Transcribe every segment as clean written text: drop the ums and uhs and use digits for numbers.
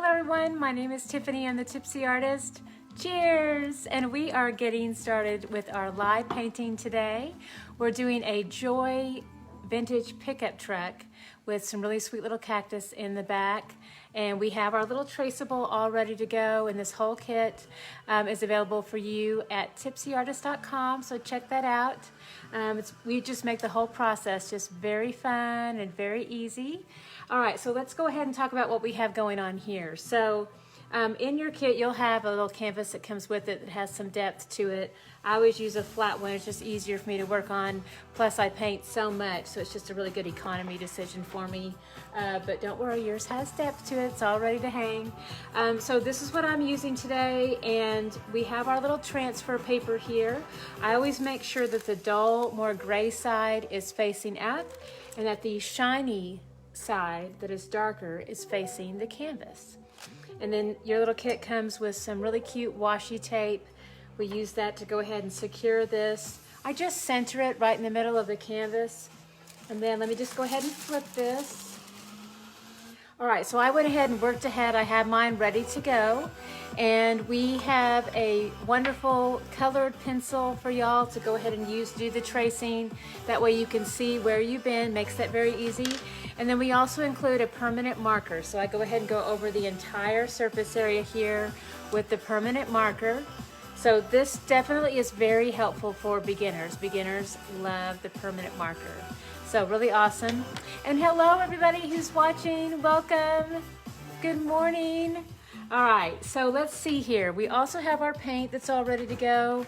Hello everyone, my name is Tiffany. I'm the Tipsy Artist. Cheers! And we are getting started with our live painting today. We're doing a Joy vintage pickup truck with some really sweet little cactus in the back. And we have our little traceable all ready to go, and this whole kit is available for you at tipsyartist.com, so check that out. We just make the whole process just very fun and very easy. All right, so let's go ahead and talk about what we have going on here. So in your kit, you'll have a little canvas that comes with it that has some depth to it. I always use a flat one. It's just easier for me to work on. Plus, I paint so much, so it's just a really good economy decision for me. But don't worry, yours has depth to it. It's all ready to hang. So this is what I'm using today, and we have our little transfer paper here. I always make sure that the dull, more gray side is facing up, and that the shiny side that is darker is facing the canvas. And then your little kit comes with some really cute washi tape. We use that to go ahead and secure this. I just center it right in the middle of the canvas. And then let me just go ahead and flip this. All right, so I went ahead and worked ahead. I have mine ready to go. And we have a wonderful colored pencil for y'all to go ahead and use to do the tracing. That way you can see where you've been, makes that very easy. And then we also include a permanent marker. So I go ahead and go over the entire surface area here with the permanent marker. So this definitely is very helpful for beginners. Beginners love the permanent marker. So really awesome. And hello everybody who's watching, welcome. Good morning. All right, so let's see here. We also have our paint that's all ready to go.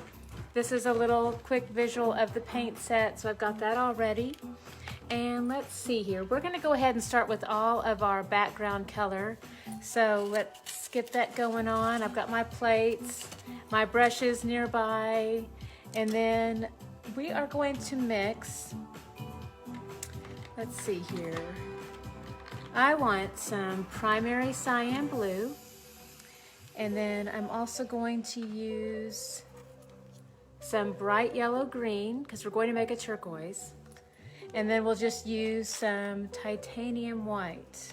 This is a little quick visual of the paint set, so I've got that all ready. And let's see here. We're gonna go ahead and start with all of our background color. So let's get that going on. I've got my plates, my brushes nearby, and then we are going to mix. Let's see here. I want some primary cyan blue, and then I'm also going to use some bright yellow green because we're going to make a turquoise. And then we'll just use some titanium white.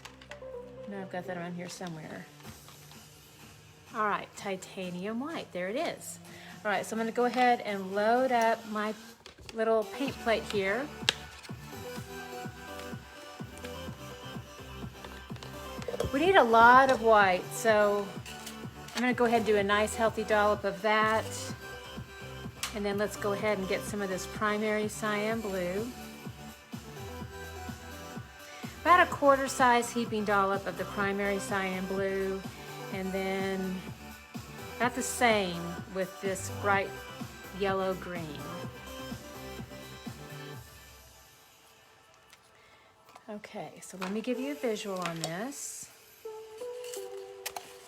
No, I've got that around here somewhere. All right, titanium white, there it is. All right, so I'm gonna go ahead and load up my little paint plate here. We need a lot of white, so I'm gonna go ahead and do a nice healthy dollop of that. And then let's go ahead and get some of this primary cyan blue. About a quarter size heaping dollop of the primary cyan blue, and then about the same with this bright yellow green. Okay, so let me give you a visual on this.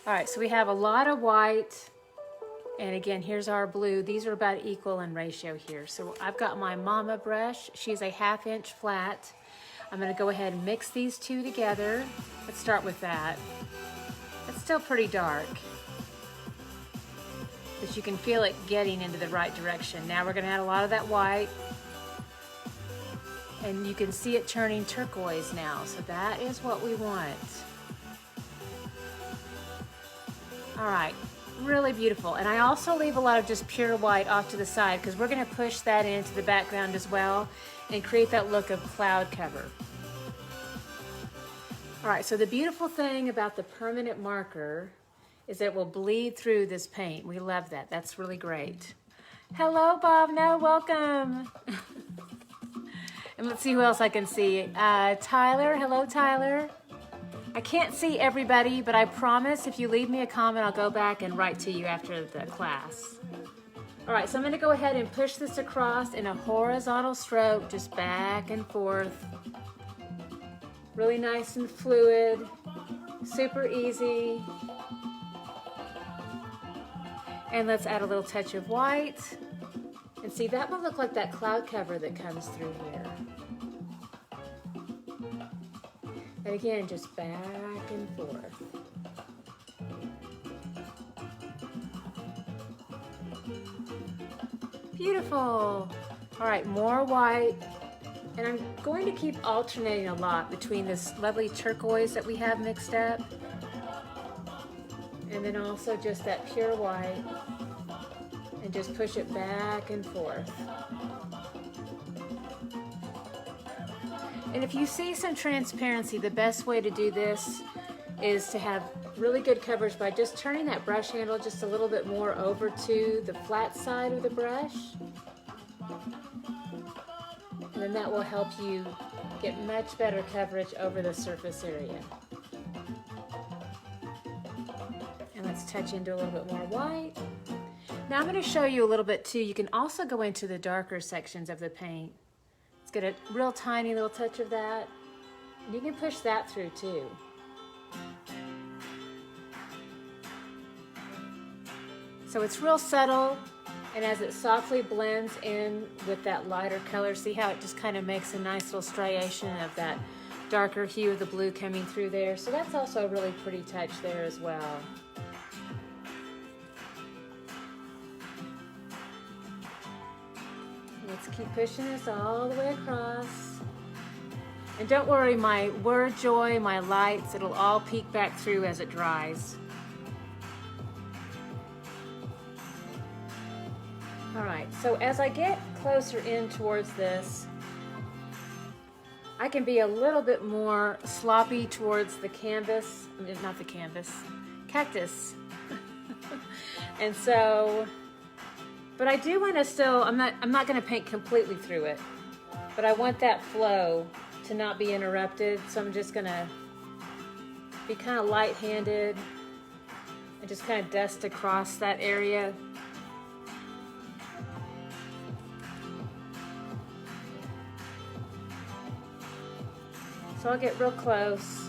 All right, so we have a lot of white, and again, here's our blue. These are about equal in ratio here. So I've got my mama brush. She's a 1/2 inch flat. I'm gonna go ahead and mix these two together. Let's start with that. It's still pretty dark, but you can feel it getting into the right direction. Now we're gonna add a lot of that white, and you can see it turning turquoise now, so that is what we want. All right, really beautiful. And I also leave a lot of just pure white off to the side because we're gonna push that into the background as well and create that look of cloud cover. All right, so the beautiful thing about the permanent marker is that it will bleed through this paint. We love that, that's really great. Hello, Bob, no, welcome. And let's see who else I can see. Tyler, hello, Tyler. I can't see everybody, but I promise if you leave me a comment, I'll go back and write to you after the class. All right, so I'm gonna go ahead and push this across in a horizontal stroke, just back and forth. Really nice and fluid, super easy. And let's add a little touch of white. And see, that will look like that cloud cover that comes through here. And again, just back and forth. Beautiful. All right, more white. And I'm going to keep alternating a lot between this lovely turquoise that we have mixed up And then also just that pure white, and just push it back and forth. And if you see some transparency, the best way to do this is to have really good coverage by just turning that brush handle just a little bit more over to the flat side of the brush. And then that will help you get much better coverage over the surface area. And let's touch into a little bit more white. Now I'm going to show you a little bit too. You can also go into the darker sections of the paint. Let's get a real tiny little touch of that. And you can push that through too. So it's real subtle, and as it softly blends in with that lighter color, see how it just kind of makes a nice little striation of that darker hue of the blue coming through there. So that's also a really pretty touch there as well. Let's keep pushing this all the way across. And don't worry, my word joy, my lights, it'll all peek back through as it dries. All right, so as I get closer in towards this, I can be a little bit more sloppy towards the canvas, I mean, not the canvas, cactus. And so, but I do want to still, I'm not going to paint completely through it, but I want that flow to not be interrupted, so I'm just going to be kind of light-handed and just kind of dust across that area. So I'll get real close,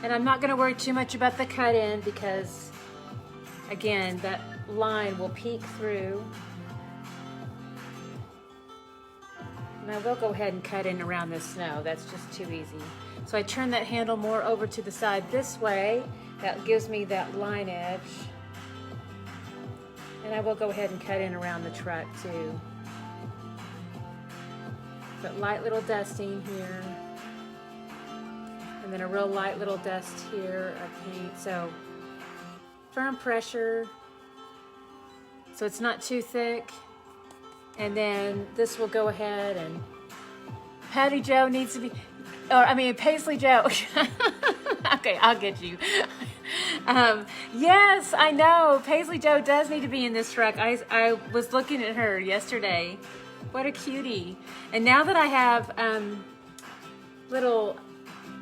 and I'm not going to worry too much about the cut in because, again, that line will peek through. And I will go ahead and cut in around this snow. That's just too easy. So I turn that handle more over to the side this way. That gives me that line edge. And I will go ahead and cut in around the truck too. But light little dusting here. And then a real light little dust here of paint. So firm pressure, so it's not too thick. And then this will go ahead, and Patty Joe needs to be, or I mean Paisley Joe. Okay, I'll get you. Yes, I know, Paisley Joe does need to be in this truck. I was looking at her yesterday. What a cutie. And now that I have little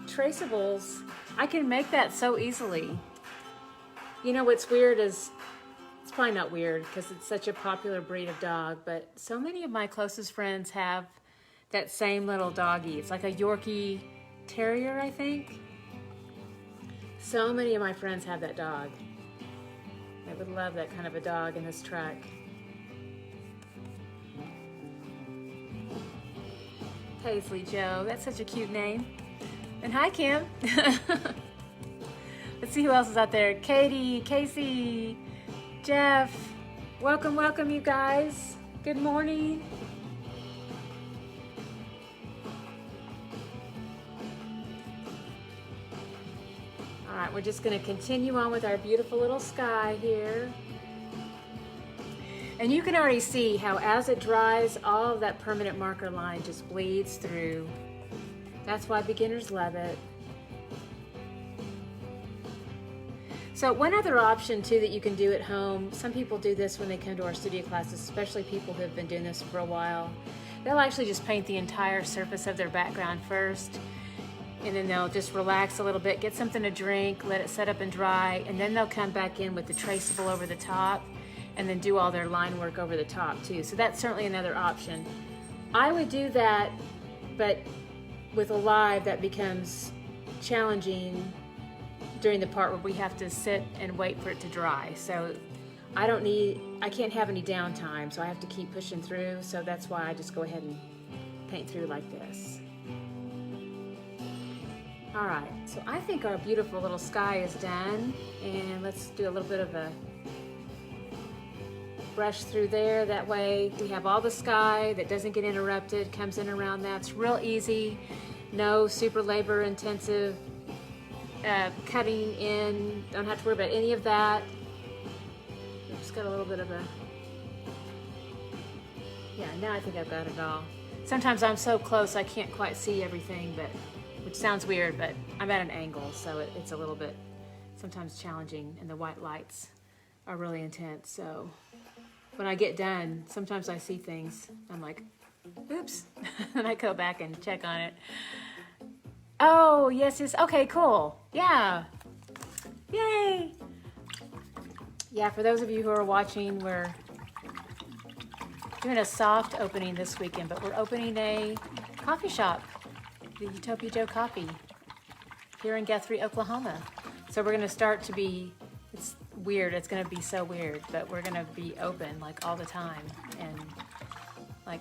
traceables, I can make that so easily. You know what's weird is, it's probably not weird because it's such a popular breed of dog, but so many of my closest friends have that same little doggy. It's like a Yorkie Terrier, I think. So many of my friends have that dog. I would love that kind of a dog in this truck. Paisley Joe, that's such a cute name. And hi, Kim. Let's see who else is out there. Katie, Casey, Jeff. Welcome, welcome, you guys. Good morning. All right, we're just going to continue on with our beautiful little sky here. And you can already see how as it dries, all of that permanent marker line just bleeds through. That's why beginners love it. So one other option too that you can do at home, some people do this when they come to our studio classes, especially people who have been doing this for a while. They'll actually just paint the entire surface of their background first, and then they'll just relax a little bit, get something to drink, let it set up and dry, and then they'll come back in with the traceable over the top and then do all their line work over the top too. So that's certainly another option. I would do that, but with a live that becomes challenging during the part where we have to sit and wait for it to dry. So I can't have any downtime, so I have to keep pushing through. So that's why I just go ahead and paint through like this. All right, so I think our beautiful little sky is done, and let's do a little bit of a brush through there. That way we have all the sky that doesn't get interrupted, comes in around that. It's real easy, no super labor intensive cutting in, don't have to worry about any of that. Oops, got a little bit of a, yeah, now I think I've got it all. Sometimes I'm so close I can't quite see everything, but which sounds weird, but I'm at an angle, so it's a little bit sometimes challenging, and the white lights are really intense. So when I get done, sometimes I see things, I'm like, oops, and I go back and check on it. Oh, yes, yes, okay, cool, yeah, yay. Yeah, for those of you who are watching, we're doing a soft opening this weekend, but we're opening a coffee shop, the Utopia Joe Coffee, here in Guthrie, Oklahoma. So we're gonna start to be, it's weird, it's gonna be so weird, but we're gonna be open like all the time, and like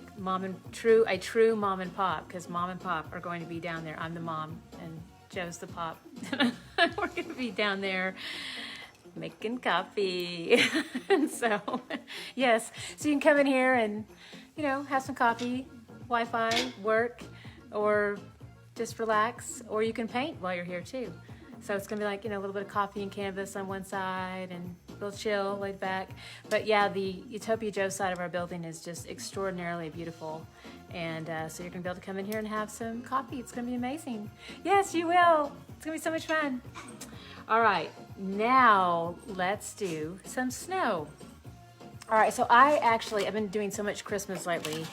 a true mom and pop, because mom and pop are going to be down there. I'm the mom and Joe's the pop. We're gonna be down there making coffee. And so, yes, so you can come in here and, you know, have some coffee, Wi-Fi, work, or just relax, or you can paint while you're here too. So it's gonna be like, you know, a little bit of coffee and canvas on one side and a little chill, laid back. But yeah, the Utopia Joe side of our building is just extraordinarily beautiful. And so you're gonna be able to come in here and have some coffee. It's gonna be amazing. Yes, you will. It's gonna be so much fun. All right, now let's do some snow. All right, so I've been doing so much Christmas lately.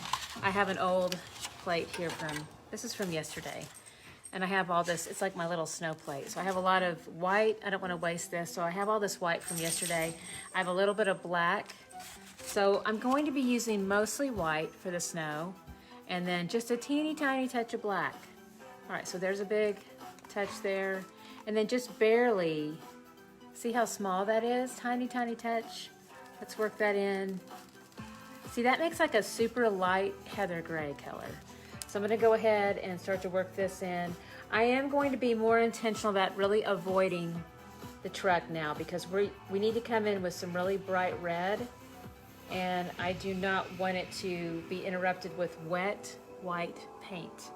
I have an old plate here this is from yesterday. And I have all this, it's like my little snow plate. So I have a lot of white, I don't wanna waste this. So I have all this white from yesterday. I have a little bit of black. So I'm going to be using mostly white for the snow, and then just a teeny tiny touch of black. All right, so there's a big touch there. And then just barely, see how small that is? Tiny, tiny touch. Let's work that in. See, that makes like a super light heather gray color. So I'm gonna go ahead and start to work this in. I am going to be more intentional about really avoiding the truck now, because we need to come in with some really bright red, and I do not want it to be interrupted with wet white paint.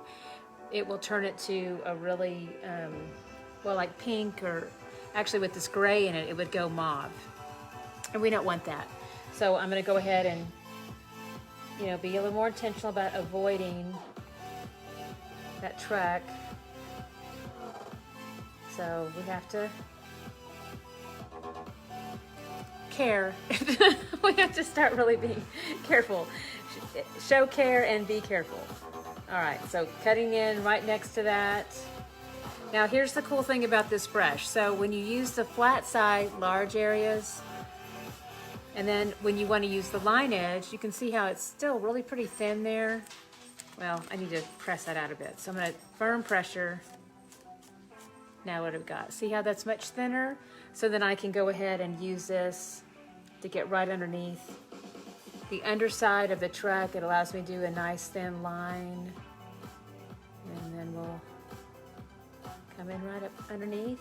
It will turn it to a really, well, like pink, or actually with this gray in it, it would go mauve. And we don't want that. So I'm gonna go ahead and, you know, be a little more intentional about avoiding that truck. So we have to care. We have to start really being careful. Show care and be careful. All right, so cutting in right next to that. Now here's the cool thing about this brush. So when you use the flat side, large areas, and then when you want to use the line edge, you can see how it's still really pretty thin there. Well, I need to press that out a bit. So I'm gonna firm pressure. Now what I've got, see how that's much thinner? So then I can go ahead and use this to get right underneath the underside of the truck. It allows me to do a nice thin line. And then we'll come in right up underneath.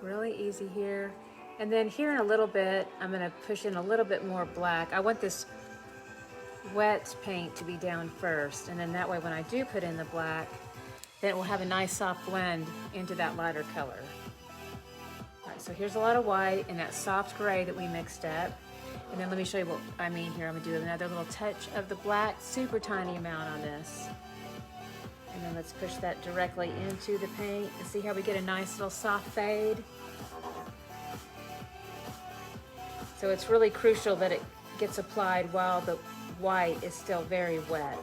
Really easy here. And then here in a little bit, I'm gonna push in a little bit more black. I want this wet paint to be down first, and then that way when I do put in the black, then it will have a nice soft blend into that lighter color. All right, so here's a lot of white and that soft gray that we mixed up. And then let me show you what I mean here. I'm gonna do another little touch of the black, super tiny amount on this. And then let's push that directly into the paint and see how we get a nice little soft fade. So it's really crucial that it gets applied while the white is still very wet.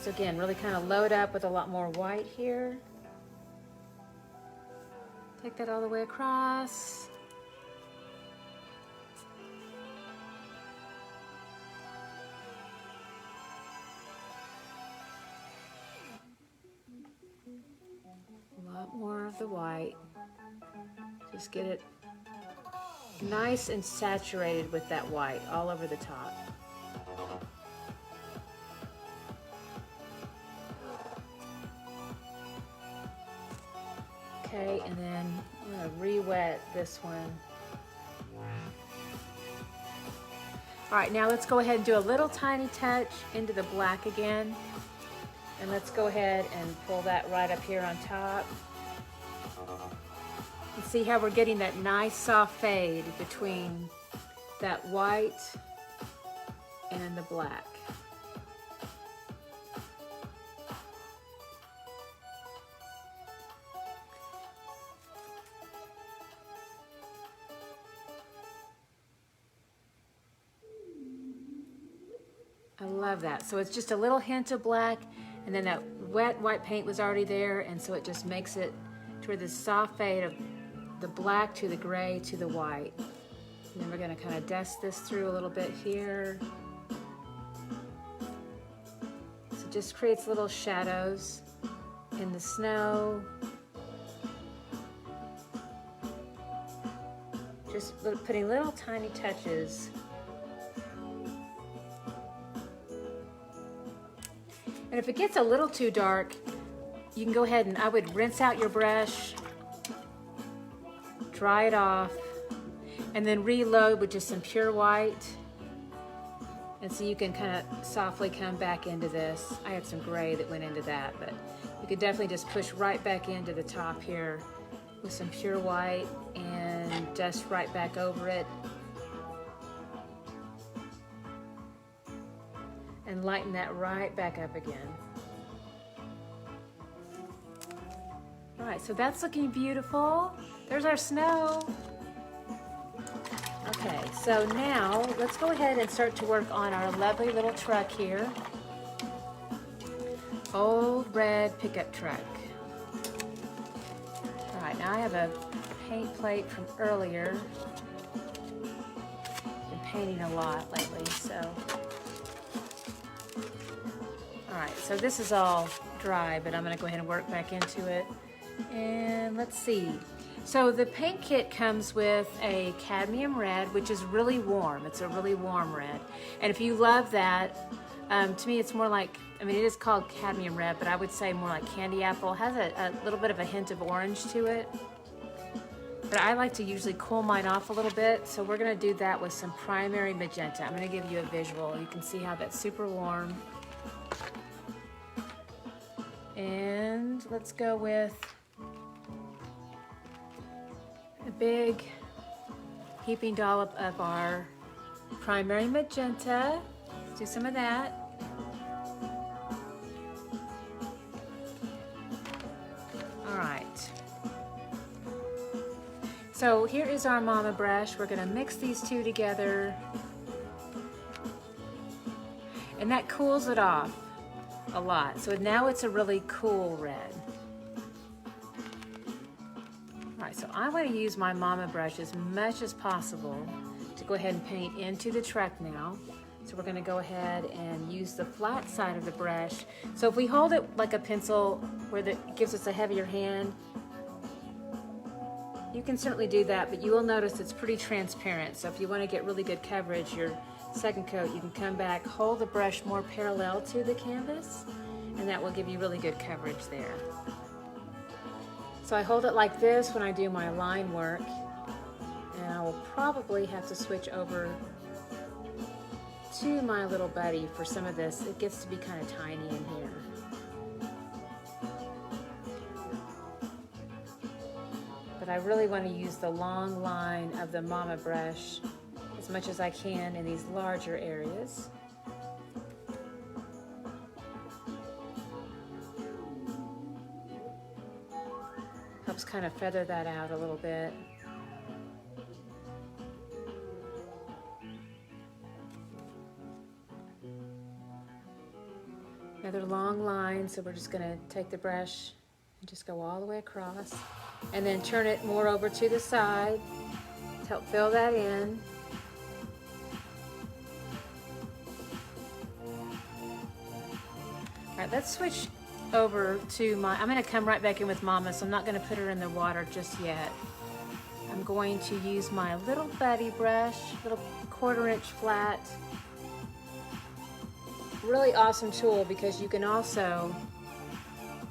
So again, really kind of load up with a lot more white here. Take that all the way across. A lot more of the white. Just get it nice and saturated with that white all over the top. Okay, and then I'm gonna re-wet this one. All right, now let's go ahead and do a little tiny touch into the black again. And let's go ahead and pull that right up here on top. And see how we're getting that nice soft fade between that white and the black. I love that. So it's just a little hint of black, and then that wet white paint was already there, and so it just makes it to where this soft fade of the black to the gray to the white. And then we're going to kind of dust this through a little bit here. So it just creates little shadows in the snow. Just putting little tiny touches. And if it gets a little too dark, you can go ahead and I would rinse out your brush, dry it off, and then reload with just some pure white. And so you can kind of softly come back into this. I had some gray that went into that, but you could definitely just push right back into the top here with some pure white and dust right back over it. And lighten that right back up again. All right, so that's looking beautiful. There's our snow. Okay, so now let's go ahead and start to work on our lovely little truck here. Old red pickup truck. All right, now I have a paint plate from earlier. Been painting a lot lately, so. All right, so this is all dry, but I'm gonna go ahead and work back into it. And let's see. So the paint kit comes with a cadmium red, which is really warm. It's a really warm red. And if you love that, to me it's more like, I mean, it is called cadmium red, but I would say more like candy apple. It has a little bit of a hint of orange to it. But I like to usually cool mine off a little bit, so we're gonna do that with some primary magenta. I'm gonna give you a visual. You can see how that's super warm. And let's go with a big heaping dollop of our primary magenta. Let's do some of that. All right. So here is our mama brush. We're gonna mix these two together. And that cools it off a lot. So now it's a really cool red. All right, so I want to use my mama brush as much as possible to go ahead and paint into the truck now. So we're going to go ahead and use the flat side of the brush. So if we hold it like a pencil where it gives us a heavier hand, you can certainly do that, but you will notice it's pretty transparent. So if you want to get really good coverage, your second coat, you can come back, hold the brush more parallel to the canvas, and that will give you really good coverage there. So I hold it like this when I do my line work, and I will probably have to switch over to my little buddy for some of this. It gets to be kind of tiny in here. But I really want to use the long line of the mama brush as much as I can in these larger areas. Helps kind of feather that out a little bit. Another long line, so we're just going to take the brush and just go all the way across, and then turn it more over to the side to help fill that in. All right, let's switch over to my, I'm going to come right back in with Mama, so I'm not going to put her in the water just yet. I'm going to use my little buddy brush, little 1/4 inch flat. Really awesome tool because you can also,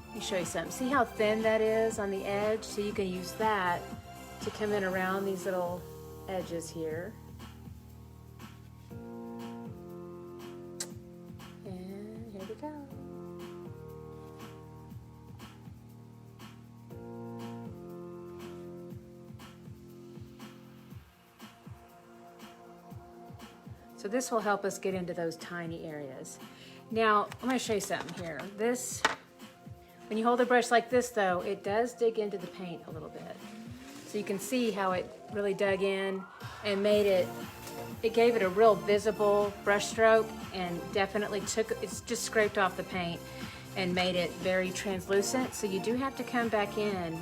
let me show you something. See how thin that is on the edge? So you can use that to come in around these little edges here. go. So this will help us get into those tiny areas. Now, I'm going to show you something here. This, when you hold the brush like this though, it does dig into the paint a little bit. So you can see how it really dug in and made it, it gave it a real visible brush stroke and definitely it's just scraped off the paint and made it very translucent. So you do have to come back in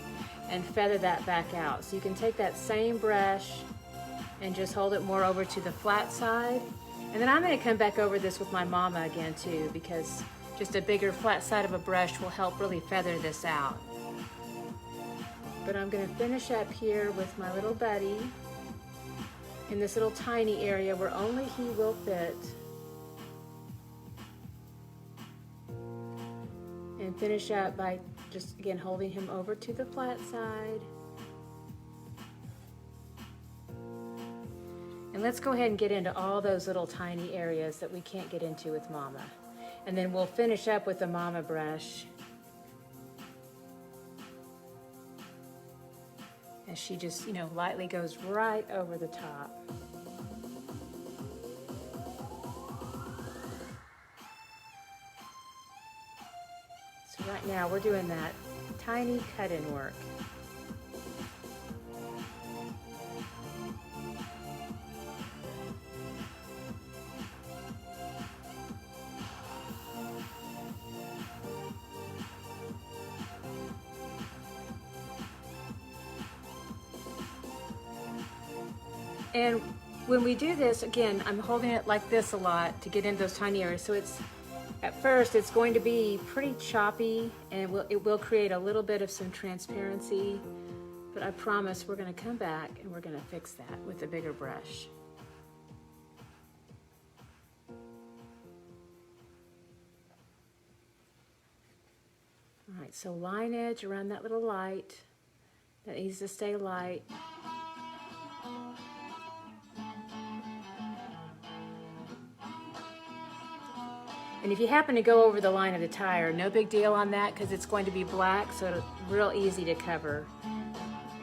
and feather that back out. So you can take that same brush and just hold it more over to the flat side. And then I'm going to come back over this with my mama again too, because just a bigger flat side of a brush will help really feather this out. But I'm going to finish up here with my little buddy in this little tiny area where only he will fit. And finish up by just again holding him over to the flat side. And let's go ahead and get into all those little tiny areas that we can't get into with Mama. And then we'll finish up with the Mama brush. As she just, you know, lightly goes right over the top. So right now we're doing that tiny cut-in work. And when we do this, again, I'm holding it like this a lot to get into those tiny areas. So it's, at first, it's going to be pretty choppy and it will create a little bit of some transparency, but I promise we're gonna come back and we're gonna fix that with a bigger brush. All right, so line edge around that little light. That needs to stay light. And if you happen to go over the line of the tire, no big deal on that because it's going to be black, so it's real easy to cover.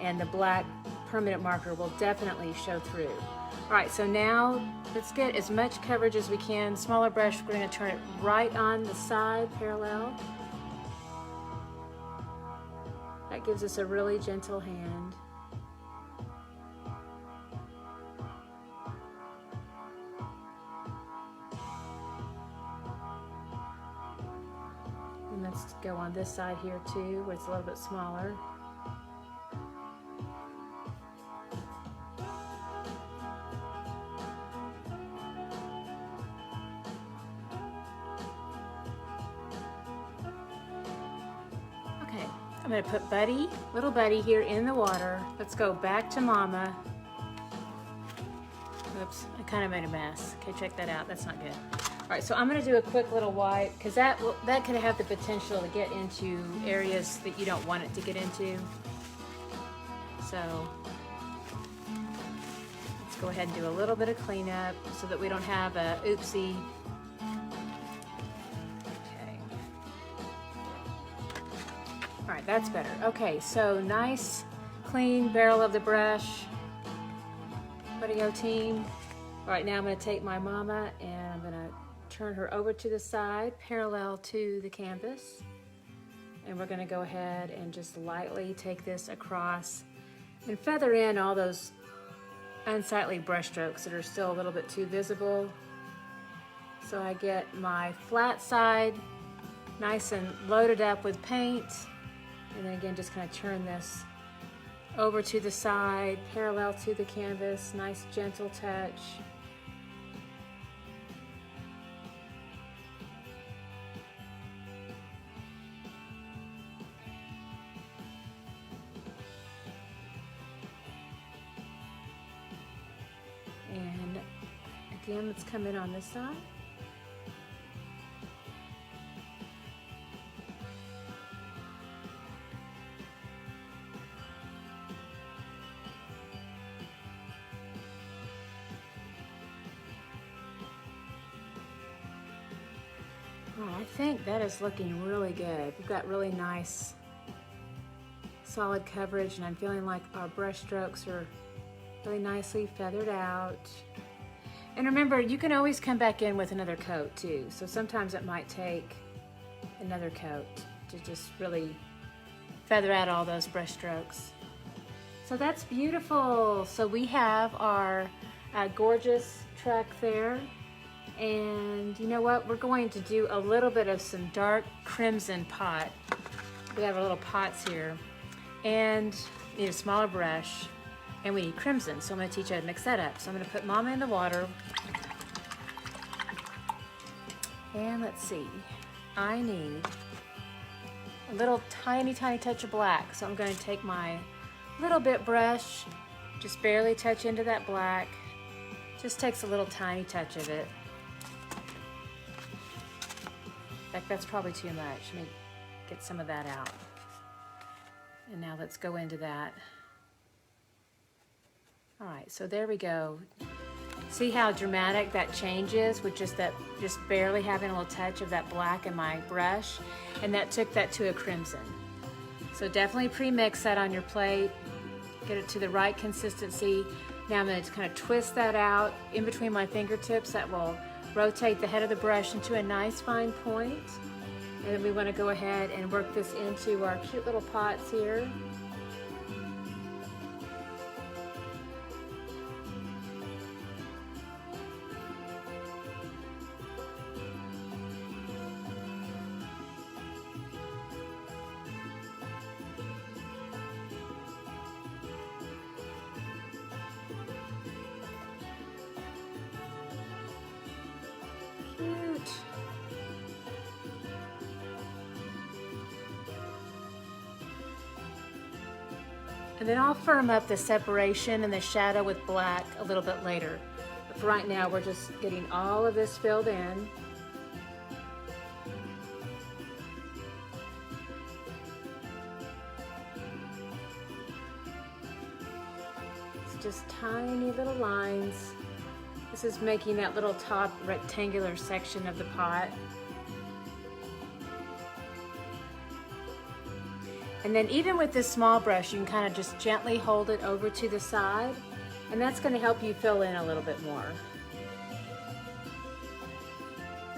And the black permanent marker will definitely show through. All right, so now let's get as much coverage as we can. Smaller brush, we're going to turn it right on the side, parallel. That gives us a really gentle hand. And let's go on this side here too, where it's a little bit smaller. Okay, I'm going to put Buddy, little Buddy here in the water. Let's go back to Mama. Oops, I kind of made a mess. Okay, check that out. That's not good. All right, so I'm going to do a quick little wipe because that could have the potential to get into areas that you don't want it to get into. So let's go ahead and do a little bit of cleanup so that we don't have a oopsie. Okay. All right, that's better. Okay, so nice, clean barrel of the brush. Buddy go team. All right, now I'm going to take my Mama and I'm going to turn her over to the side, parallel to the canvas. And we're going to go ahead and just lightly take this across and feather in all those unsightly brush strokes that are still a little bit too visible. So I get my flat side nice and loaded up with paint. And then again, just kind of turn this over to the side, parallel to the canvas, nice gentle touch. And again, let's come in on this side. Oh, I think that is looking really good. We've got really nice solid coverage, and I'm feeling like our brush strokes are really nicely feathered out. And remember, you can always come back in with another coat too. So sometimes it might take another coat to just really feather out all those brush strokes. So that's beautiful. So we have our gorgeous truck there. And you know what? We're going to do a little bit of some dark crimson pot. We have our little pots here. And we need a smaller brush. And we need crimson. So I'm going to teach you how to mix that up. So I'm going to put Mama in the water. And let's see. I need a little tiny touch of black. So I'm going to take my little bit brush, just barely touch into that black. Just takes a little tiny touch of it. In fact, that's probably too much. Let me get some of that out. And now let's go into that. All right, so there we go. See how dramatic that changes with just barely having a little touch of that black in my brush, and that took that to a crimson. So definitely pre-mix that on your plate, get it to the right consistency. Now I'm going to kind of twist that out in between my fingertips. That will rotate the head of the brush into a nice fine point. And then we want to go ahead and work this into our cute little pots here. And then I'll firm up the separation and the shadow with black a little bit later. But for right now, we're just getting all of this filled in. It's just tiny little lines. This is making that little top rectangular section of the pot. And then even with this small brush, you can kind of just gently hold it over to the side, and that's going to help you fill in a little bit more.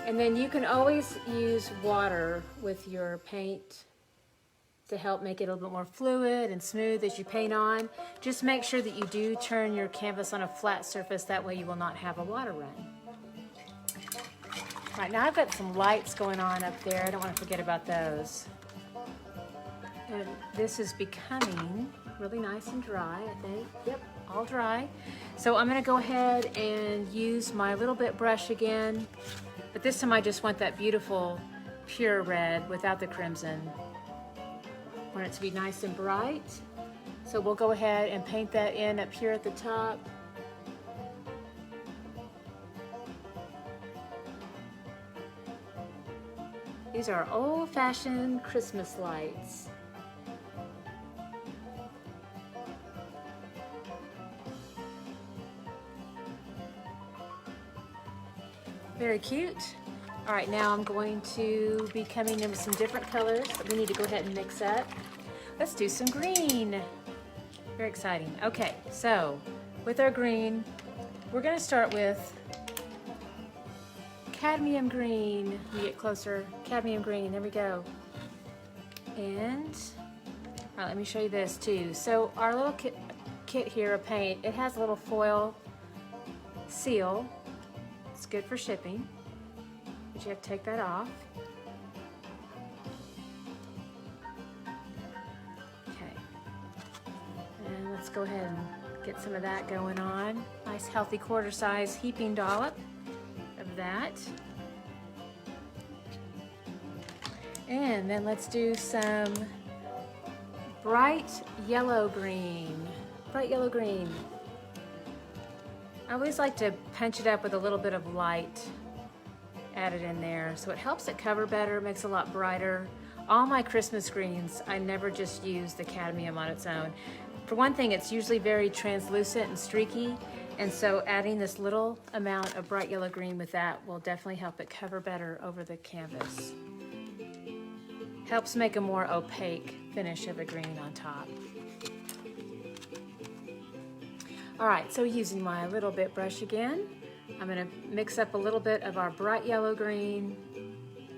And then you can always use water with your paint to help make it a little bit more fluid and smooth as you paint on. Just make sure that you do turn your canvas on a flat surface, that way you will not have a water run. All right, now I've got some lights going on up there. I don't want to forget about those. And this is becoming really nice and dry, I think. Yep, all dry. So I'm going to go ahead and use my little bit brush again. But this time I just want that beautiful pure red without the crimson. I want it to be nice and bright. So we'll go ahead and paint that in up here at the top. These are old-fashioned Christmas lights. Very cute. All right, now I'm going to be coming in with some different colors that we need to go ahead and mix up. Let's do some green. Very exciting. Okay, so with our green, we're going to start with cadmium green. Let me get closer. Cadmium green, there we go. And, all right, let me show you this too. So our little kit here of paint, it has a little foil seal. It's good for shipping, but you have to take that off. Okay, and let's go ahead and get some of that going on. Nice healthy quarter size heaping dollop of that. And then let's do some bright yellow green. Bright yellow green. I always like to punch it up with a little bit of light added in there, so it helps it cover better, makes it a lot brighter. All my Christmas greens, I never just use the cadmium on its own. For one thing, it's usually very translucent and streaky, And so adding this little amount of bright yellow green with that will definitely help it cover better over the canvas. Helps make a more opaque finish of a green on top. All right, so using my little bit brush again, I'm gonna mix up a little bit of our bright yellow green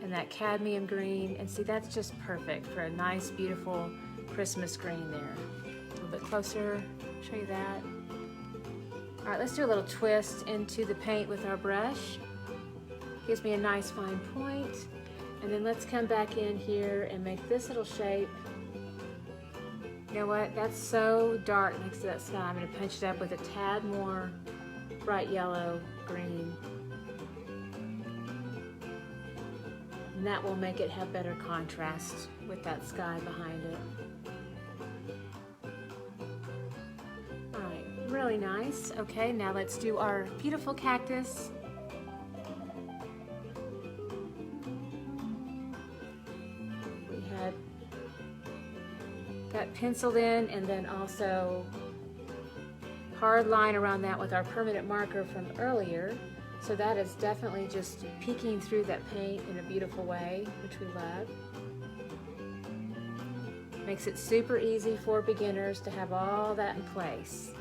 and that cadmium green, and see, that's just perfect for a nice, beautiful Christmas green there. A little bit closer, show you that. All right, let's do a little twist into the paint with our brush. Gives me a nice fine point. And then let's come back in here and make this little shape. You know what, that's so dark next to that sky. I'm gonna punch it up with a tad more bright yellow green. And that will make it have better contrast with that sky behind it. All right, really nice. Okay, now let's do our beautiful cactus. We had that penciled in, and then also hard line around that with our permanent marker from earlier. So that is definitely just peeking through that paint in a beautiful way, which we love. Makes it super easy for beginners to have all that in place.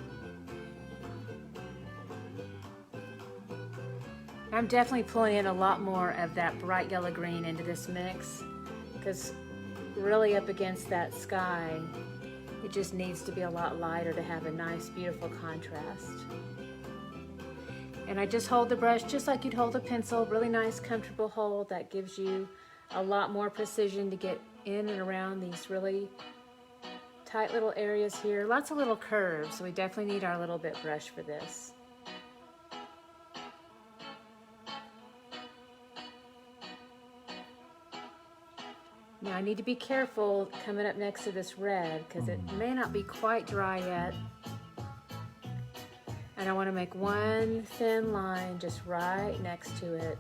I'm definitely pulling in a lot more of that bright yellow green into this mix, because really up against that sky, it just needs to be a lot lighter to have a nice, beautiful contrast. And I just hold the brush just like you'd hold a pencil, really nice, comfortable hold that gives you a lot more precision to get in and around these really tight little areas here. Lots of little curves, so we definitely need our little bit brush for this. Now I need to be careful coming up next to this red because it may not be quite dry yet. And I want to make one thin line just right next to it.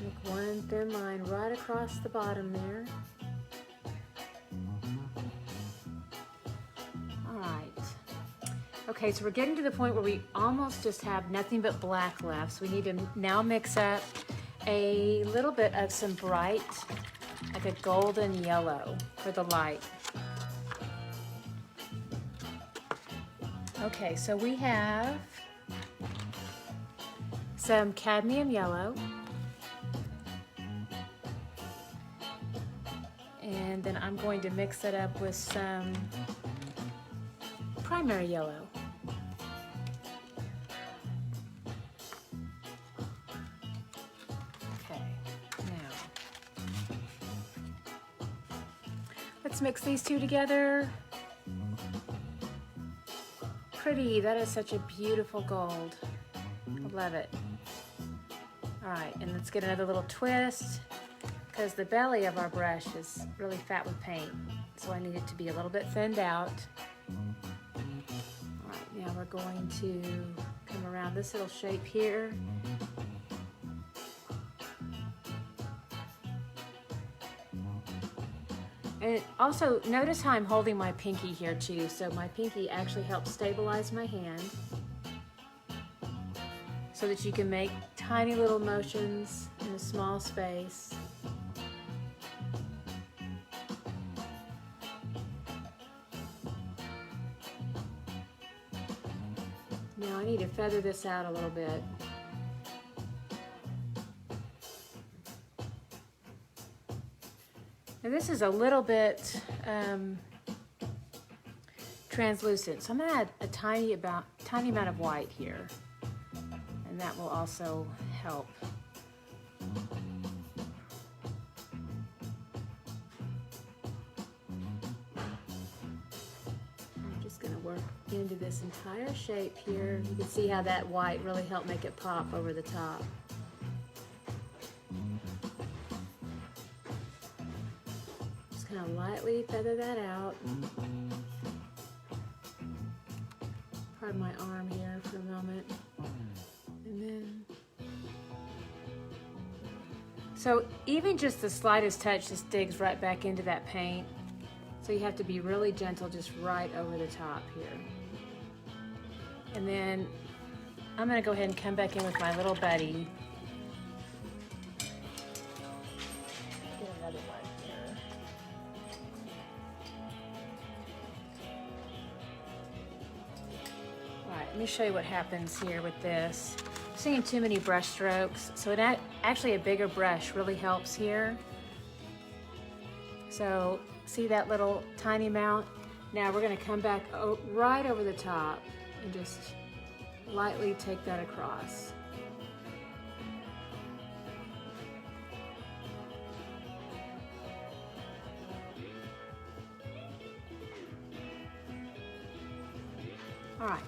Make one thin line right across the bottom there. Okay, so we're getting to the point where we almost just have nothing but black left. So we need to now mix up a little bit of some bright, like a golden yellow for the light. Okay, so we have some cadmium yellow. And then I'm going to mix it up with some primary yellow. Let's mix these two together. Pretty, that is such a beautiful gold. I love it. All right, and let's get another little twist because the belly of our brush is really fat with paint. So I need it to be a little bit thinned out. All right, now we're going to come around this little shape here. And also, notice how I'm holding my pinky here too, so my pinky actually helps stabilize my hand so that you can make tiny little motions in a small space. Now I need to feather this out a little bit. And this is a little bit translucent, so I'm going to add a tiny amount of white here, and that will also help. I'm just going to work into this entire shape here. You can see how that white really helped make it pop over the top. Kind of lightly feather that out. Pardon my arm here for a moment. And then So even just the slightest touch just digs right back into that paint. So you have to be really gentle just right over the top here. And then I'm gonna go ahead and come back in with my little buddy. Get another one here. All right, let me show you what happens here with this. I'm seeing too many brush strokes, so actually a bigger brush really helps here. So see that little tiny amount? Now we're gonna come back right over the top and just lightly take that across. All right,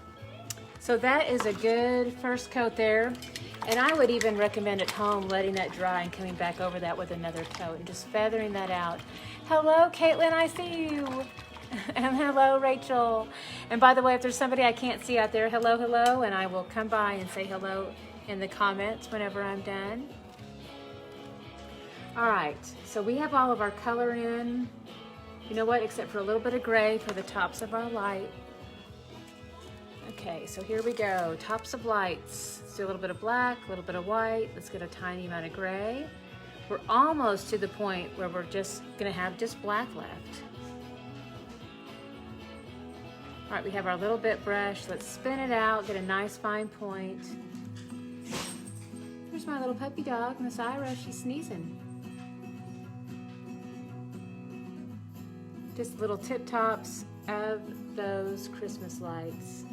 so that is a good first coat there. And I would even recommend at home letting that dry and coming back over that with another coat and just feathering that out. Hello, Caitlin, I see you. And hello, Rachel. And by the way, if there's somebody I can't see out there, hello, hello, and I will come by and say hello in the comments whenever I'm done. All right, so we have all of our color in. You know what, except for a little bit of gray for the tops of our light. Okay, so here we go, tops of lights. Let's do a little bit of black, a little bit of white. Let's get a tiny amount of gray. We're almost to the point where we're just gonna have just black left. All right, we have our little bit brush. Let's spin it out, get a nice fine point. Here's my little puppy dog, Miss Ira, she's sneezing. Just little tip tops of those Christmas lights.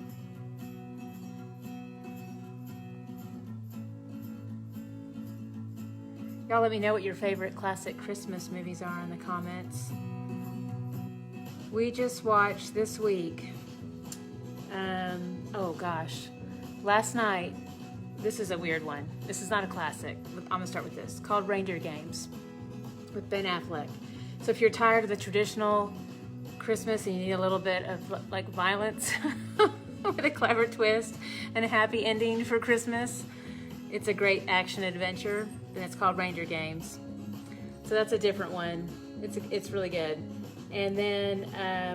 Y'all let me know what your favorite classic Christmas movies are in the comments. We just watched this week, oh gosh, last night, this is a weird one. This is not a classic. I'm gonna start with this, called Reindeer Games with Ben Affleck. So if you're tired of the traditional Christmas and you need a little bit of like violence with a clever twist and a happy ending for Christmas, it's a great action adventure, and it's called Reindeer Games. So that's a different one. It's really good. And then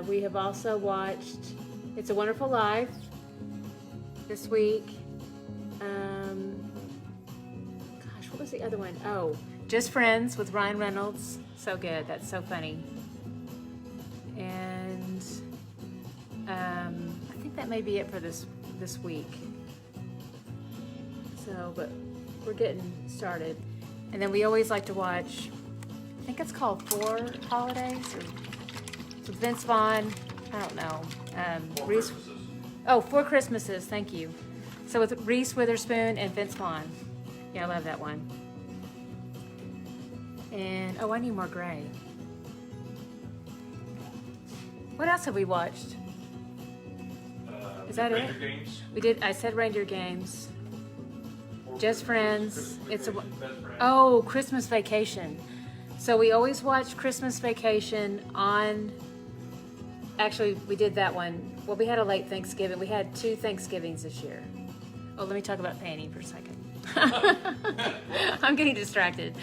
we have also watched It's a Wonderful Life this week. Gosh, what was the other one? Oh, Just Friends with Ryan Reynolds. So good. That's so funny. And I think that may be it for this week. So, but we're getting started. And then we always like to watch, I think it's called Four Holidays, or with Vince Vaughn, I don't know. Reese, Four Christmases, thank you. So with Reese Witherspoon and Vince Vaughn. Yeah, I love that one. And, oh, I need more gray. What else have we watched? Is that it? Games. We did, I said Reindeer Games. Just Friends. Oh, Christmas Vacation. So we always watch Christmas Vacation on, actually we did that one. Well, we had a late Thanksgiving. We had 2 Thanksgivings this year. Oh, let me talk about painting for a second. I'm getting distracted.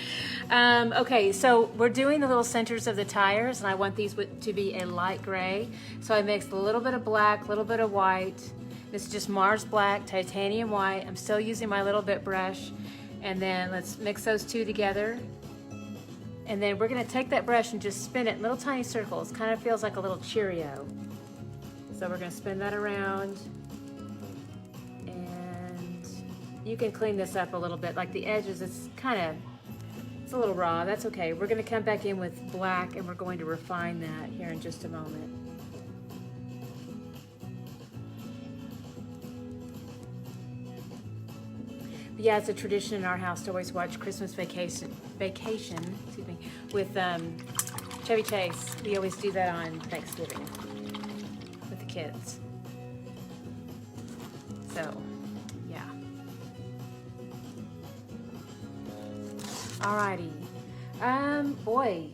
Okay, so we're doing the little centers of the tires, and I want these to be a light gray. So I mixed a little bit of black, a little bit of white. This is just Mars Black, Titanium White. I'm still using my little bit brush. And then let's mix those 2 together. And then we're gonna take that brush and just spin it in little tiny circles. Kind of feels like a little Cheerio. So we're gonna spin that around. And you can clean this up a little bit. Like the edges, it's a little raw. That's okay. We're gonna come back in with black and we're going to refine that here in just a moment. But yeah, it's a tradition in our house to always watch Christmas Vacation, excuse me, with Chevy Chase. We always do that on Thanksgiving with the kids. So, yeah. Alrighty. Boy,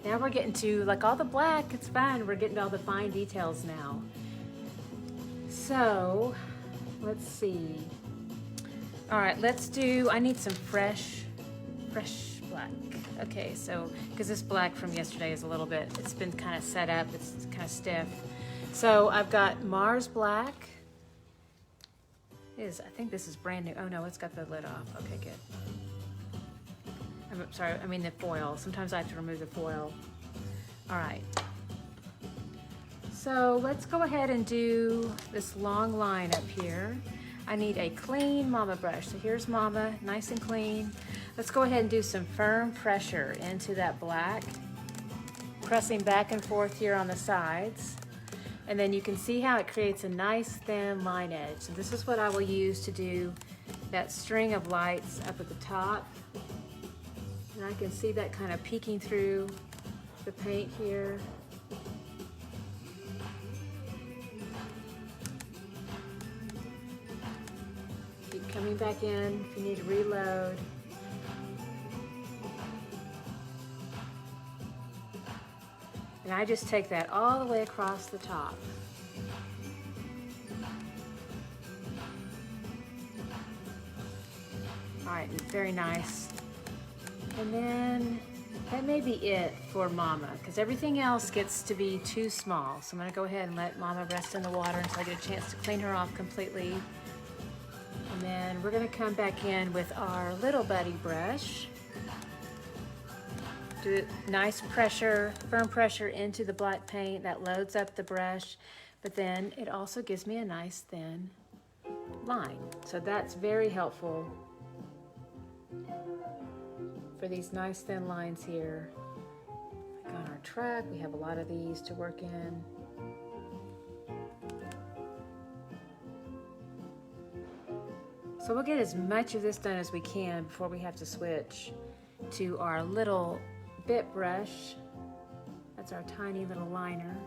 now we're getting to, like, all the black, it's fun. We're getting to all the fine details now. So, let's see. All right, let's do, I need some fresh fresh black. Okay, so, because this black from yesterday is a little bit, it's been kind of set up, it's kind of stiff. So I've got Mars Black. I think this is brand new. Oh no, it's got the lid off. Okay, good. I'm sorry, I mean the foil. Sometimes I have to remove the foil. All right. So let's go ahead and do this long line up here. I need a clean Mama brush. So here's Mama, nice and clean. Let's go ahead and do some firm pressure into that black, pressing back and forth here on the sides. And then you can see how it creates a nice thin line edge. So this is what I will use to do that string of lights up at the top. And I can see that kind of peeking through the paint here. Keep coming back in if you need to reload. And I just take that all the way across the top. All right, very nice. And then that may be it for Mama, because everything else gets to be too small. So I'm gonna go ahead and let Mama rest in the water until I get a chance to clean her off completely. And then we're gonna come back in with our little buddy brush. Do nice pressure, firm pressure into the black paint. That loads up the brush, but then it also gives me a nice thin line. So that's very helpful for these nice thin lines here. Like on our truck, we have a lot of these to work in. So we'll get as much of this done as we can before we have to switch to our little bit brush. That's our tiny little liner.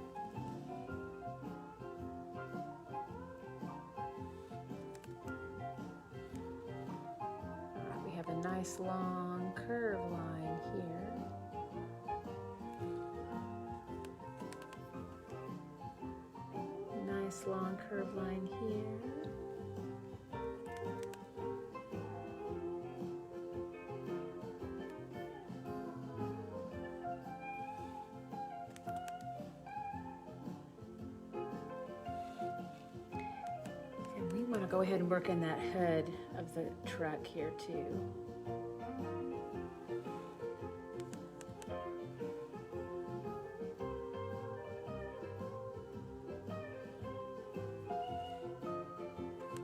All right, we have a nice long curve line here. Nice long curve line here. Go ahead and work in that hood of the truck here too.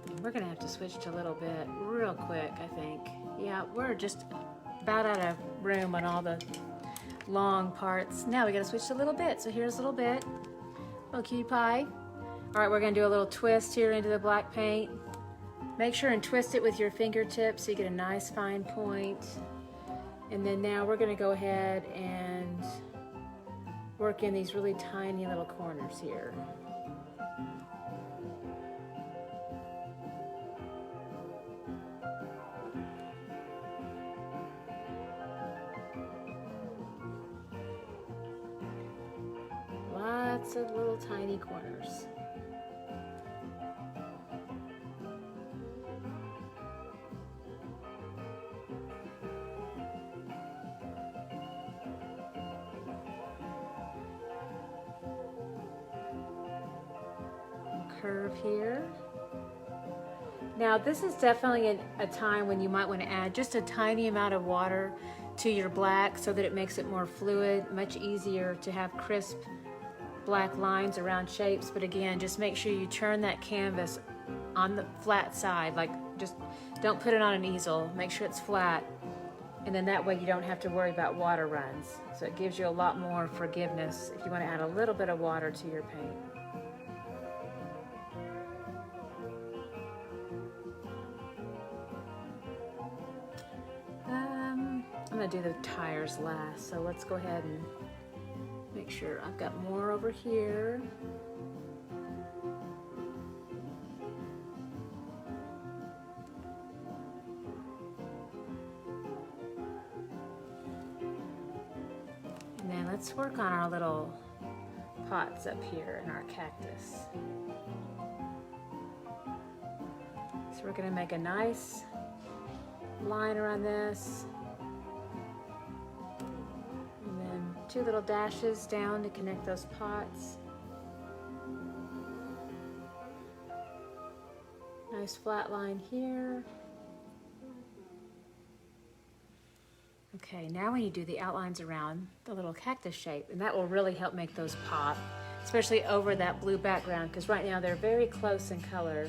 And we're gonna have to switch to a little bit real quick, I think. Yeah, we're just about out of room on all the long parts. Now we gotta switch to a little bit. So here's a little bit, little cutie pie. All right, we're gonna do a little twist here into the black paint. Make sure and twist it with your fingertips so you get a nice fine point. And then now we're gonna go ahead and work in these really tiny little corners here. Lots of little tiny corners. Curve here. Now this is definitely a time when you might want to add just a tiny amount of water to your black so that it makes it more fluid, much easier to have crisp black lines around shapes. But again, just make sure you turn that canvas on the flat side, like just don't put it on an easel, make sure it's flat, and then that way you don't have to worry about water runs. So it gives you a lot more forgiveness if you want to add a little bit of water to your paint. I'm gonna do the tires last, so let's go ahead and make sure I've got more over here. And then let's work on our little pots up here in our cactus. So we're gonna make a nice line around this. 2 little dashes down to connect those pots. Nice flat line here. Okay, now we need to do the outlines around the little cactus shape, and that will really help make those pop, especially over that blue background, because right now they're very close in color.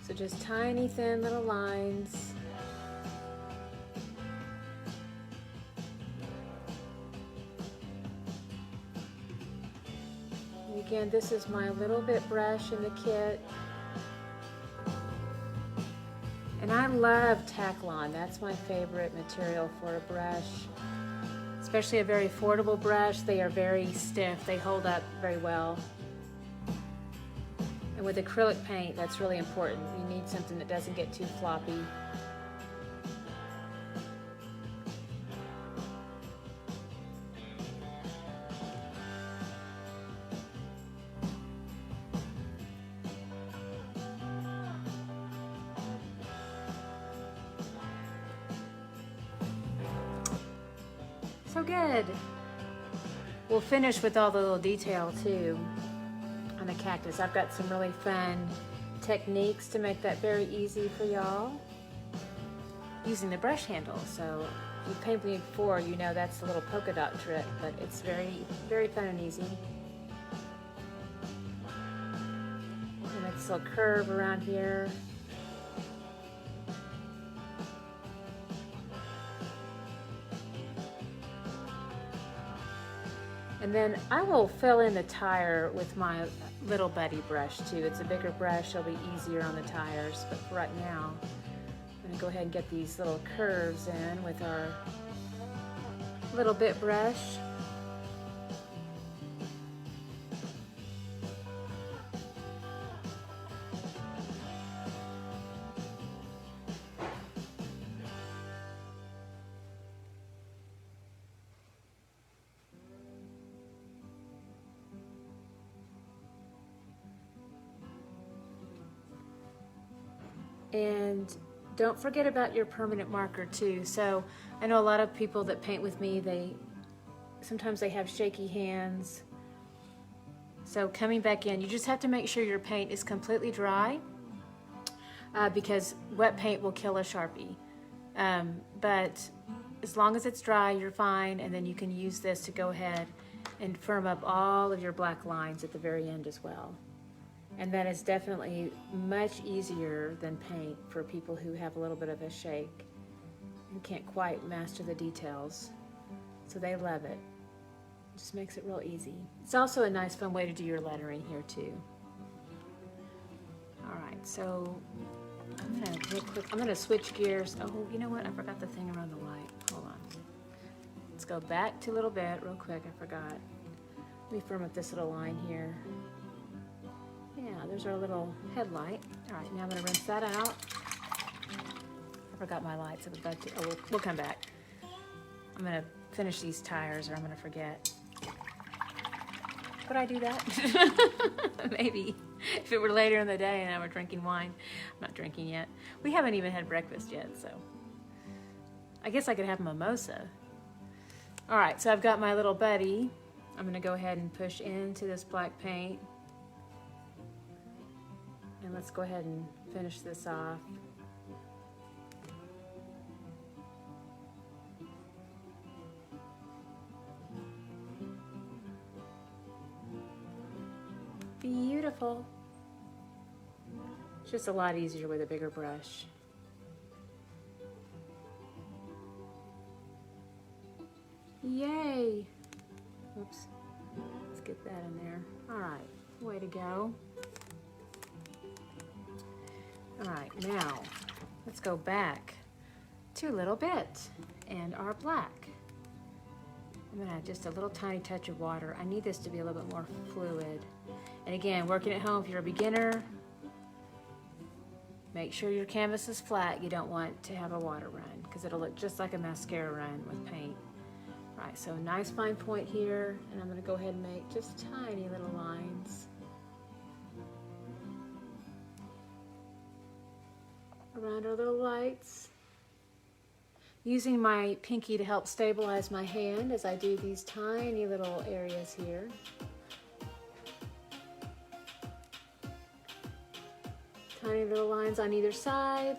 So just tiny thin little lines. And again, this is my little bit brush in the kit. And I love Taklon. That's my favorite material for a brush. Especially a very affordable brush. They are very stiff. They hold up very well. And with acrylic paint, that's really important. You need something that doesn't get too floppy. So good. We'll finish with all the little detail too. On the cactus, I've got some really fun techniques to make that very easy for y'all using the brush handle. So if you've painted me before, you know that's the little polka dot trick, but it's very fun and easy. And make this little curve around here. And then I will fill in the tire with my little buddy brush too. It's a bigger brush, it'll be easier on the tires. But for right now, I'm gonna go ahead and get these little curves in with our little bit brush. And don't forget about your permanent marker too. So I know a lot of people that paint with me, sometimes they have shaky hands. So coming back in, you just have to make sure your paint is completely dry because wet paint will kill a Sharpie. But as long as it's dry, you're fine, and then you can use this to go ahead and firm up all of your black lines at the very end as well. And that is definitely much easier than paint for people who have a little bit of a shake and can't quite master the details. So they love it. It just makes it real easy. It's also a nice fun way to do your lettering here too. All right, so I'm gonna switch gears. Oh, you know what? I forgot the thing around the light. Hold on. Let's go back to a little bit real quick. I forgot. Let me firm up this little line here. Yeah, there's our little headlight. All right, now I'm gonna rinse that out. I forgot my lights. I was about to, oh, we'll come back. I'm gonna finish these tires or I'm gonna forget. Would I do that? Maybe. If it were later in the day and I were drinking wine. I'm not drinking yet. We haven't even had breakfast yet, so. I guess I could have a mimosa. All right, so I've got my little buddy. I'm gonna go ahead and push into this black paint. And let's go ahead and finish this off. Beautiful. It's just a lot easier with a bigger brush. Yay! Oops. Let's get that in there. All right, way to go. All right, now let's go back to a little bit and our black. I'm gonna add just a little tiny touch of water. I need this to be a little bit more fluid. And again, working at home, if you're a beginner, make sure your canvas is flat. You don't want to have a water run because it'll look just like a mascara run with paint. All right, so a nice fine point here, and I'm going to go ahead and make just tiny little lines around our little lights, using my pinky to help stabilize my hand as I do these tiny little areas here. Tiny little lines on either side.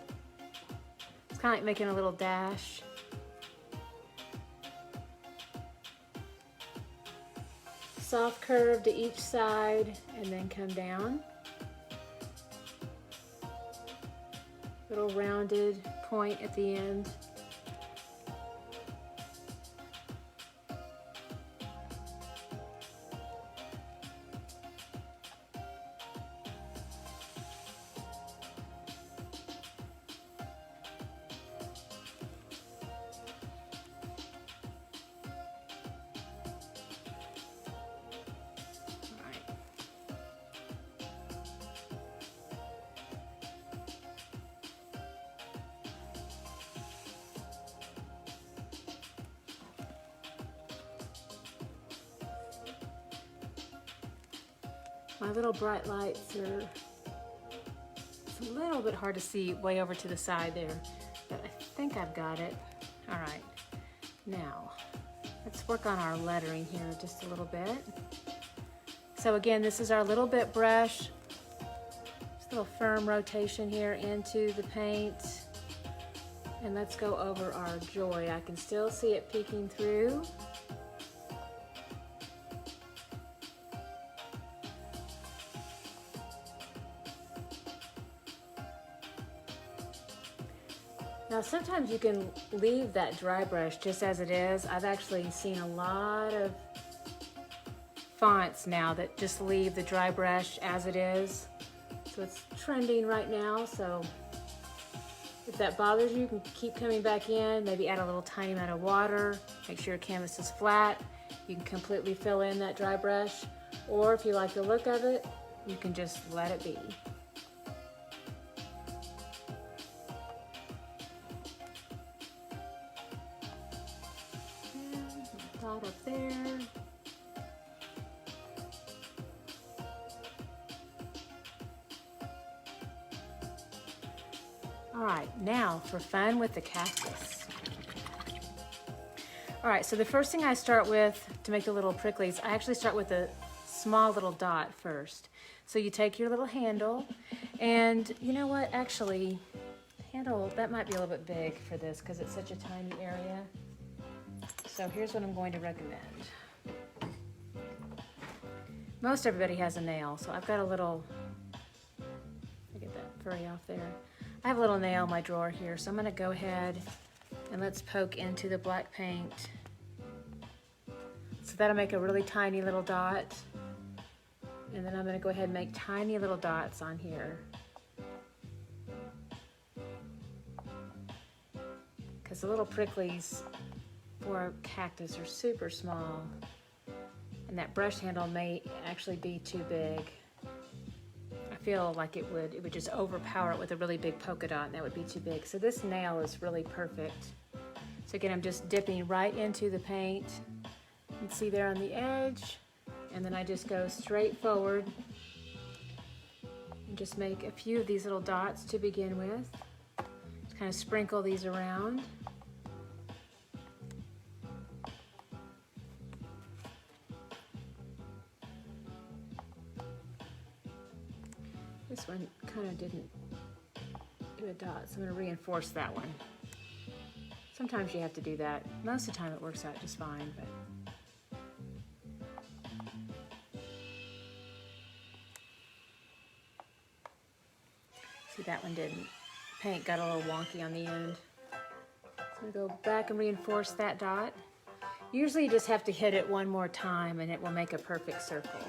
It's kind of like making a little dash. Soft curve to each side and then come down. Little rounded point at the end. My little bright lights are, it's a little bit hard to see way over to the side there, but I think I've got it. All right, now let's work on our lettering here just a little bit. So again, this is our little bit brush, just a little firm rotation here into the paint. And let's go over our joy. I can still see it peeking through. Now sometimes you can leave that dry brush just as it is. I've actually seen a lot of fonts now that just leave the dry brush as it is. So it's trending right now, so if that bothers you, you can keep coming back in, maybe add a little tiny amount of water, make sure your canvas is flat. You can completely fill in that dry brush, or if you like the look of it, you can just let it be. Dot up there. All right, now for fun with the cactus. All right, so the first thing I start with to make the little pricklies, I actually start with a small little dot first. So you take your little handle, and you know what, actually, handle, that might be a little bit big for this because it's such a tiny area. So here's what I'm going to recommend. Most everybody has a nail, so I've got a little, get that furry off there. I have a little nail in my drawer here, so I'm gonna go ahead and let's poke into the black paint. So that'll make a really tiny little dot. And then I'm gonna go ahead and make tiny little dots on here. Because the little pricklies for a cactus are super small, and that brush handle may actually be too big. I feel like it would just overpower it with a really big polka dot, and that would be too big. So this nail is really perfect. So again, I'm just dipping right into the paint. You can see there on the edge, and then I just go straight forward and just make a few of these little dots to begin with. Just kind of sprinkle these around. This one kind of didn't do a dot, so I'm going to reinforce that one. Sometimes you have to do that. Most of the time it works out just fine, but see, that one didn't. Paint got a little wonky on the end. So I'm going to go back and reinforce that dot. Usually you just have to hit it one more time and it will make a perfect circle.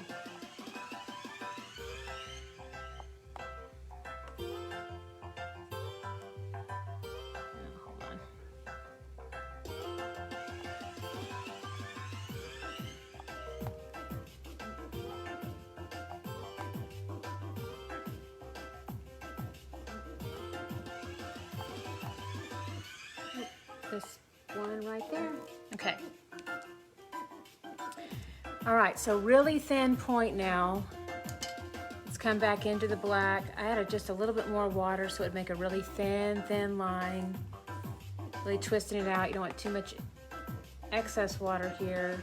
This one right there. Okay. All right, so really thin point now. Let's come back into the black. I added just a little bit more water so it'd make a really thin line. Really twisting it out. You don't want too much excess water here.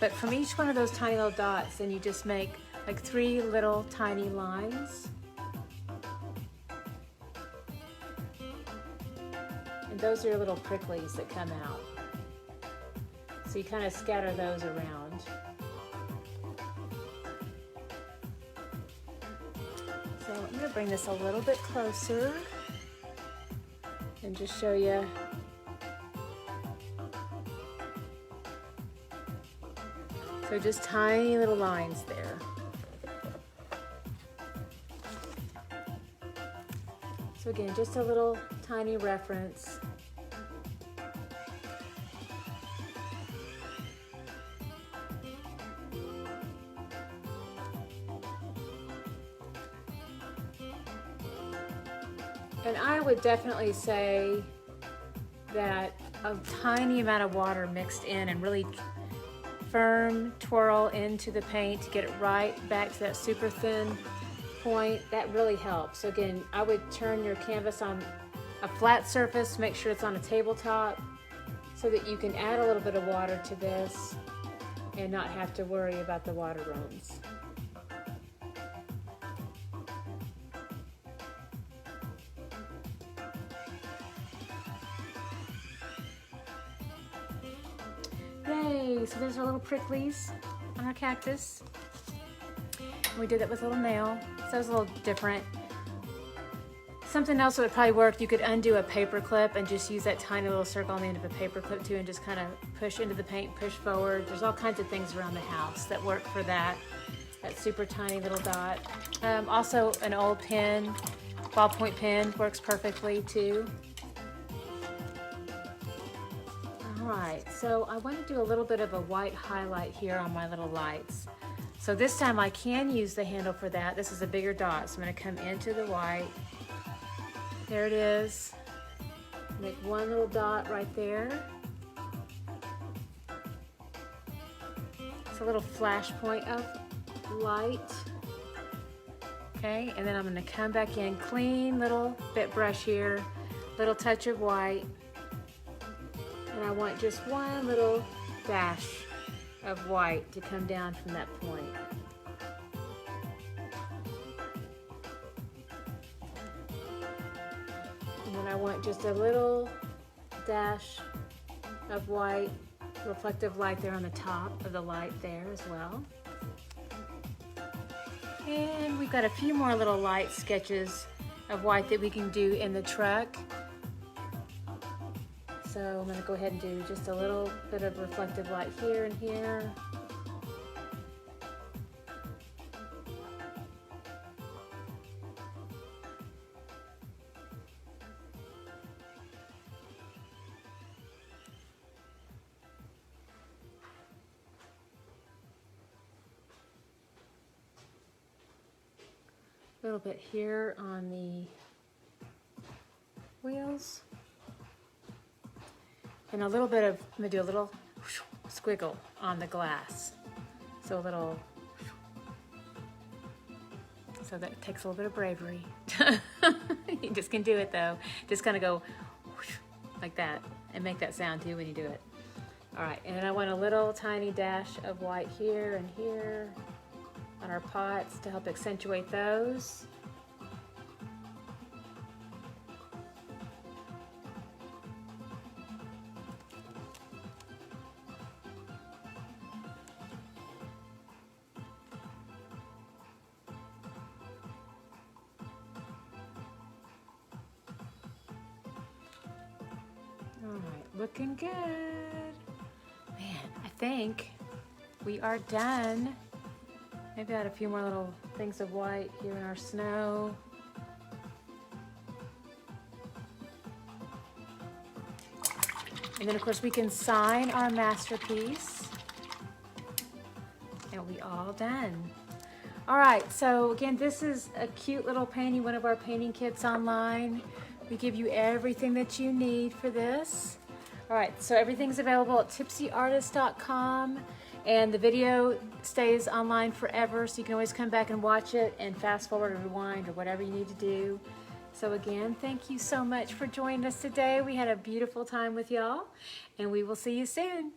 But from each one of those tiny little dots, then you just make like 3 little tiny lines. And those are your little pricklies that come out. So you kind of scatter those around. So I'm going to bring this a little bit closer and just show you. So just tiny little lines there. So again, just a little tiny reference. And I would definitely say that a tiny amount of water mixed in and really firm twirl into the paint to get it right back to that super thin point, that really helps. So again, I would turn your canvas on a flat surface, make sure it's on a tabletop so that you can add a little bit of water to this and not have to worry about the water runs. Yay, so there's our little pricklies on our cactus. We did it with a little nail, so it was a little different. Something else that would probably work, you could undo a paper clip and just use that tiny little circle on the end of a paper clip too and just kind of push into the paint, push forward. There's all kinds of things around the house that work for that super tiny little dot. Also an old pen, ballpoint pen works perfectly too. Alright, so I want to do a little bit of a white highlight here on my little lights. So this time I can use the handle for that. This is a bigger dot, so I'm going to come into the white. There it is. Make one little dot right there. It's a little flash point of light. Okay, and then I'm going to come back in, clean little bit brush here, little touch of white. And I want just one little dash of white to come down from that point. And then I want just a little dash of white, reflective light there on the top of the light there as well. And we've got a few more little light sketches of white that we can do in the truck. So I'm going to go ahead and do just a little bit of reflective light here and here. A little bit here on the wheels. And a little bit of, I'm going to do a little squiggle on the glass. So a little, so that takes a little bit of bravery. You just can do it though. Just kind of go like that and make that sound too when you do it. All right, and I want a little tiny dash of white here and here on our pots to help accentuate those. All right, looking good. Man, I think we are done. Maybe add a few more little things of white here in our snow. And then of course we can sign our masterpiece. And we all done. All right, so again, this is a cute little painting, one of our painting kits online. We give you everything that you need for this. All right, so everything's available at tipsyartist.com. And the video stays online forever, so you can always come back and watch it and fast forward or rewind or whatever you need to do. So again, thank you so much for joining us today. We had a beautiful time with y'all, and we will see you soon.